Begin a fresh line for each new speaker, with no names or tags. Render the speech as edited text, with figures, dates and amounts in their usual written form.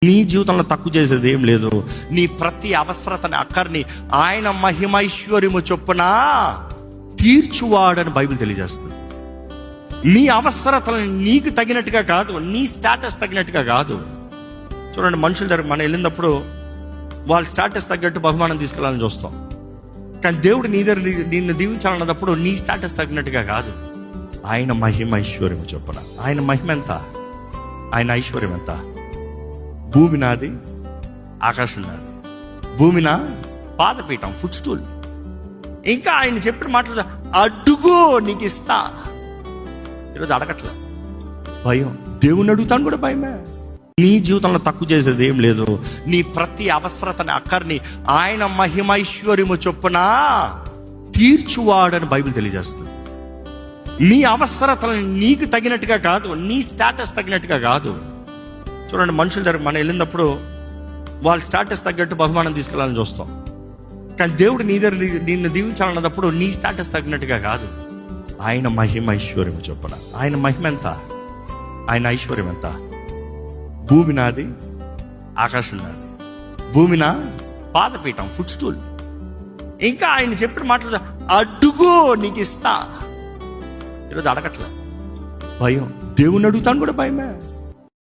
నీ జీవితంలో తక్కువ చేసేది ఏం లేదు. నీ ప్రతి అవసరతని అక్కర్ని ఆయన మహిమైశ్వర్యము చొప్పున తీర్చువాడని బైబిల్ తెలియజేస్తుంది. నీ అవసరతలను నీకు తగినట్టుగా కాదు, నీ స్టేటస్ తగినట్టుగా కాదు. చూడండి, మనుషుల దగ్గర మనం వెళ్ళినప్పుడు వాళ్ళ స్టేటస్ తగ్గట్టు బహుమానం తీసుకెళ్ళాలని చూస్తాం. కానీ దేవుడు నీ దగ్గర నిన్ను దీవించాలన్నప్పుడు నీ స్టేటస్ తగినట్టుగా కాదు, ఆయన మహిమైశ్వర్యం చొప్పున. ఆయన మహిమ ఎంత, ఆయన ఐశ్వర్యం ఎంత? భూమి నాది, ఆకాశం నాది. భూమి నా పాదపీఠం, ఫుట్ స్టూల్. ఇంకా ఆయన చెప్పిన మాటలు, అడుగు నీకు ఇస్తా. ఈరోజు అడగట్లే, భయం. దేవుణ్ణి అడుగుతాను కూడా భయమే. నీ జీవితంలో తక్కువ చేసేది ఏం లేదు. నీ ప్రతి అవసరతని అక్కర్ని ఆయన మహిమైశ్వర్యము చొప్పున తీర్చువాడని బైబిల్ తెలియజేస్తుంది. నీ అవసరతలను నీకు తగినట్టుగా కాదు, నీ స్టేటస్ తగినట్టుగా కాదు. చూడండి, మనుషుల దగ్గర మనం వెళ్ళినప్పుడు వాళ్ళ స్టేటస్ తగ్గట్టు బహుమానం తీసుకెళ్ళాలని చూస్తాం. కానీ దేవుడు నీ దగ్గర నిన్ను దీవించాలన్నప్పుడు నీ స్టేటస్ తగినట్టుగా కాదు, ఆయన మహిమైశ్వర్యం చొప్పున. ఆయన మహిమ ఎంత, ఆయన ఐశ్వర్యం ఎంత? భూమి నాది, ఆకాశం నాది. భూమి నా పాదపీఠం, ఫుట్ స్టూల్. ఇంకా ఆయన చెప్పిన మాటలు, అడుగు నీకు ఇస్తా. ఈరోజు అడగట్లే, భయం. దేవుణ్ణి అడుగుతాను కూడా భయమే.